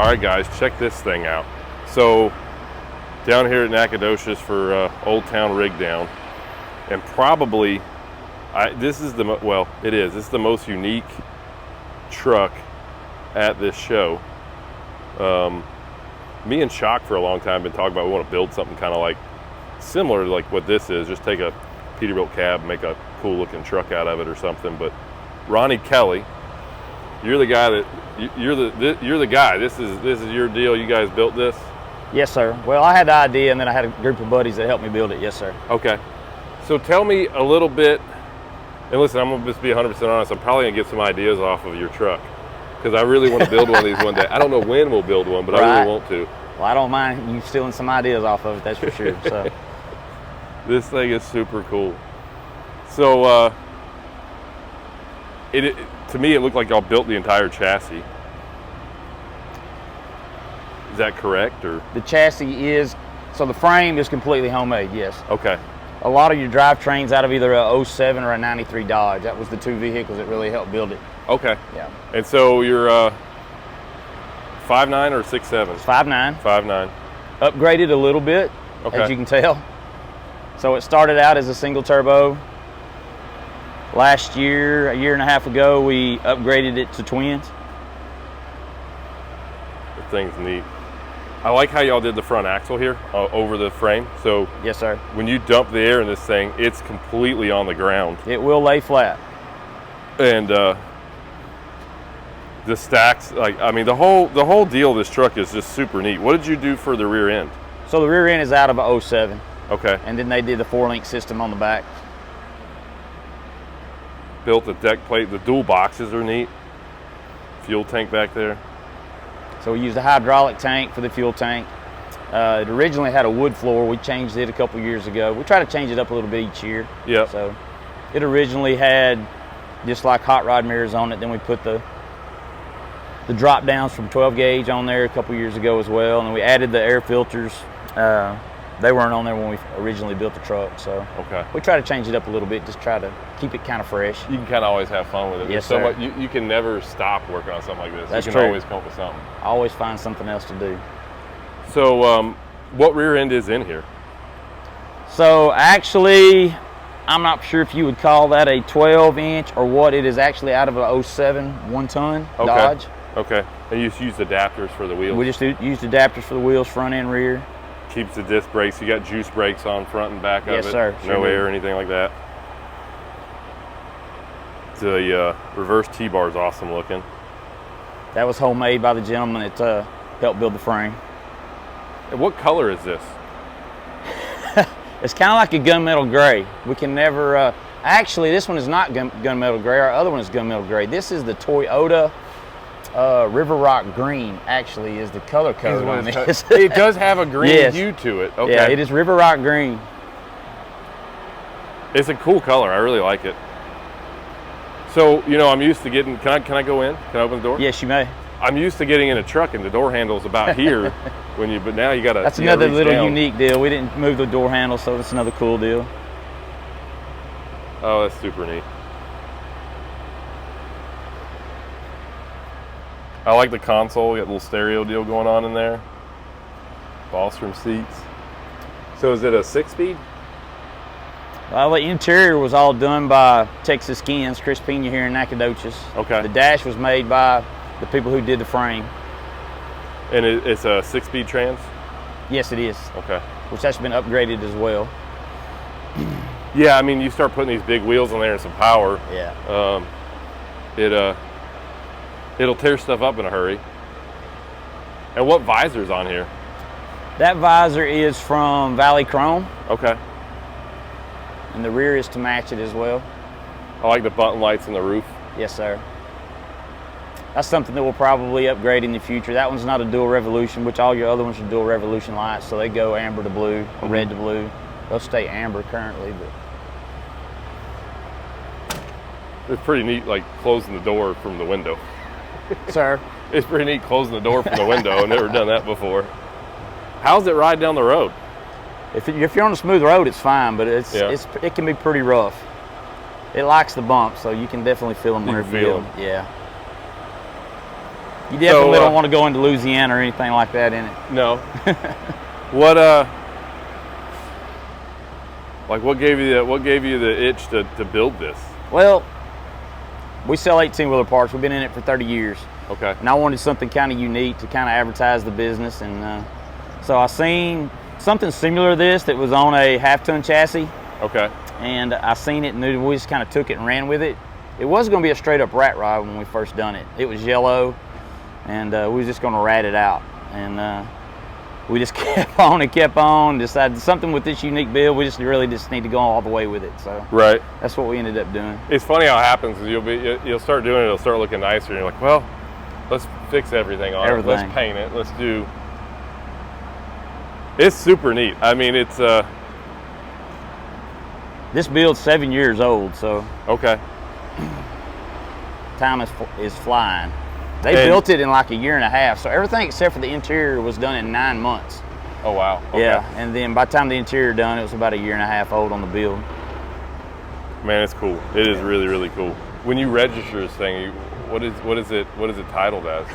right, guys, check this thing out. So down here at Nacogdoches for Old Town Rig Down, and probably this is the this is the most unique truck at this show. Me and Shock for a long time been talking about we want to build something kind of like similar to like what this is, just take a Peterbilt cab, make a cool looking truck out of it or something. But Ronnie Kelly, you're the guy that you're the guy. This is your deal. You guys built this? Yes, sir. Well, I had the idea, and then I had a group of buddies that helped me build it. Yes, sir. Okay. So tell me a little bit, and listen, I'm gonna just be 100% honest. I'm probably gonna get some ideas off of your truck because I really want to build one of these one day. I don't know when we'll build one, but I really want to. Well, I don't mind you stealing some ideas off of it. That's for sure. So this thing is super cool. So to me, it looked like y'all built the entire chassis. Is that correct, or? The chassis is, so the frame is completely homemade, yes. Okay. A lot of your drivetrains out of either a 07 or a 93 Dodge. That was the two vehicles that really helped build it. Okay. Yeah. And so you're 5'9" or 6'7"? 5'9". 5'9". Upgraded a little bit, as you can tell. So it started out as a single turbo. Last year, a year and a half ago, we upgraded it to twins. The thing's neat. I like how y'all did the front axle here over the frame. So yes, sir. When you dump the air in this thing, it's completely on the ground. It will lay flat. And the stacks, the whole deal of this truck is just super neat. What did you do for the rear end? So the rear end is out of a 07. Okay. And then they did the 4-link system on the back. Built the deck plate. The dual boxes are neat. Fuel tank back there. So we used a hydraulic tank for the fuel tank. It originally had a wood floor. We changed it a couple years ago. We try to change it up a little bit each year. Yeah. So it originally had just like hot rod mirrors on it. Then we put the drop downs from 12 gauge on there a couple years ago as well. And we added the air filters. They weren't on there when we originally built the truck. So okay. We try to change it up a little bit, just try to keep it kind of fresh. You can kind of always have fun with it. Yes, so sir. much, you can never stop working on something like this. That's you can true. always come up with something. I always find something else to do. So what rear end is in here? So actually, I'm not sure if you would call that a 12-inch or what. It is actually out of a 07 1-ton Dodge. Okay. And you just used adapters for the wheels? We just used adapters for the wheels, front and rear. Keeps the disc brakes. You got juice brakes on front and back of it? Yes, sir. No air or anything like that. The reverse T-bar is awesome looking. That was homemade by the gentleman that helped build the frame. And what color is this? It's kind of like a gunmetal gray. We can never, actually this one is not gunmetal gray. Our other one is gunmetal gray. This is the Toyota River Rock Green, actually, is the color code on this. It does have a green hue to it. Okay. Yeah, it is River Rock Green. It's a cool color. I really like it. So, I'm used to getting, can I go in? Can I open the door? Yes, you may. I'm used to getting in a truck and the door handle's about here but now you gotta. That's another little unique deal. We didn't move the door handle, so that's another cool deal. Oh, that's super neat. I like the console. We got a little stereo deal going on in there. Ballstrom seats. So is it a 6-speed? Well, the interior was all done by Texas Skins, Chris Pena here in Nacogdoches. Okay. The dash was made by the people who did the frame. And it's a 6-speed trans? Yes, it is. Okay. Which has been upgraded as well. Yeah, I mean, you start putting these big wheels on there and some power. Yeah. It'll tear stuff up in a hurry. And what visor's on here? That visor is from Valley Chrome. Okay. And the rear is to match it as well. I like the button lights in the roof. Yes, sir. That's something that we'll probably upgrade in the future. That one's not a dual revolution, which all your other ones are dual revolution lights, so they go amber to blue or red to blue. They'll stay amber currently, but it's pretty neat, like closing the door from the window. Sir? It's pretty neat closing the door from the window. I've never done that before. How's it ride down the road? If you're on a smooth road, it's fine, but it can be pretty rough. It likes the bumps, so you can definitely feel them whenever you feel them. Yeah. You definitely don't want to go into Louisiana or anything like that in it. No. What like what gave you the itch to build this? Well, we sell 18-wheeler parts. We've been in it for 30 years. Okay. And I wanted something kind of unique to kind of advertise the business, and so I seen something similar to this that was on a half-ton chassis. Okay. And I seen it, and we just kind of took it and ran with it. It was going to be a straight-up rat rod when we first done it. It was yellow, and we was just going to rat it out. And we just kept on, decided something with this unique build, we just really need to go all the way with it. So right. That's what we ended up doing. It's funny how it happens. You'll start doing it, it'll start looking nicer, and you're like, well, let's fix everything on it. Let's paint it. Let's do. It's super neat. I mean, it's this build's 7 years old, so okay. Time is flying. They built it in like a year and a half, so everything except for the interior was done in 9 months. Oh wow. Okay. Yeah, and then by the time the interior done, it was about a year and a half old on the build. Man, it's cool. It is really, really cool. When you register this thing, what is it titled as?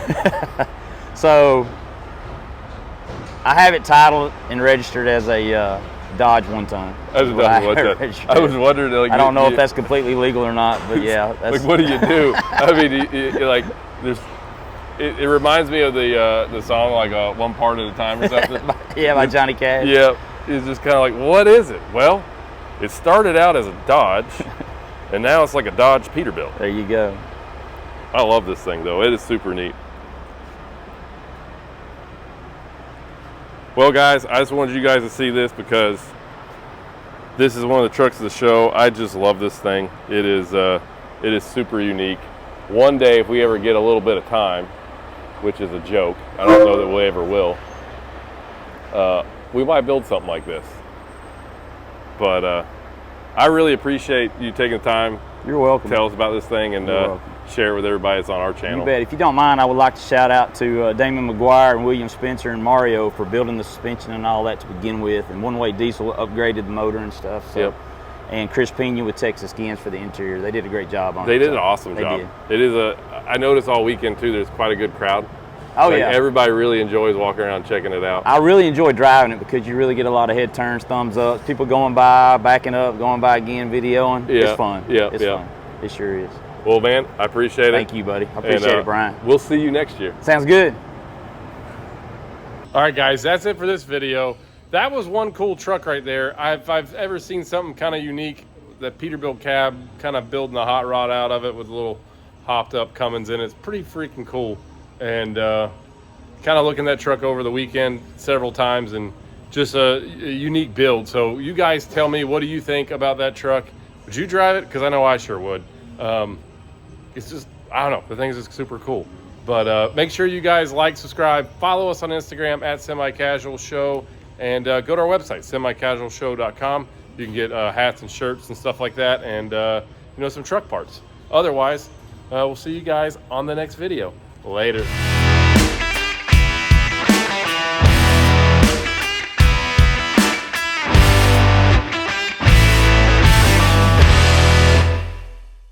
So I have it titled and registered as a Dodge 1-ton. As a Dodge 1-ton. I was wondering. Like, I don't know if that's completely legal or not, but yeah. That's like, what do you do? I mean, you like there's. It reminds me of the song like One Part at a Time or something. Yeah, by Johnny Cash. Yeah, it's just kind of like, what is it? Well, it started out as a Dodge, and now it's like a Dodge Peterbilt. There you go. I love this thing though. It is super neat. Well, guys, I just wanted you guys to see this because this is one of the trucks of the show. I just love this thing. It is super unique. One day, if we ever get a little bit of time, which is a joke, I don't know that we ever will, we might build something like this. But I really appreciate you taking the time. You're welcome. To tell us about this thing and share it with everybody that's on our channel. You bet. If you don't mind, I would like to shout out to Damon McGuire and William Spencer and Mario for building the suspension and all that to begin with. And One Way Diesel upgraded the motor and stuff. So. Yep. And Chris Pena with Texas Skins for the interior. They did a great job on it. They did an awesome job. It is I noticed all weekend too, there's quite a good crowd. Oh yeah. Everybody really enjoys walking around checking it out. I really enjoy driving it because you really get a lot of head turns, thumbs up, people going by, backing up, going by again, videoing. Yeah. It's fun. Yeah. It's fun. It sure is. Well, man, I appreciate it. Thank you, buddy. I appreciate it, Brian. We'll see you next year. Sounds good. All right, guys, that's it for this video. That was one cool truck right there. If I've ever seen something kind of unique, that Peterbilt cab, kind of building a hot rod out of it with a little hopped up Cummins in it. It's pretty freaking cool. And kind of looking that truck over the weekend several times, and just a unique build. So you guys tell me, what do you think about that truck? Would you drive it? Because I know I sure would. It's just, I don't know, the thing's just super cool. But make sure you guys like, subscribe, follow us on Instagram at Semi-Casual Show, and go to our website, semicasualshow.com. You can get hats and shirts and stuff like that, and some truck parts. Otherwise, we'll see you guys on the next video. Later.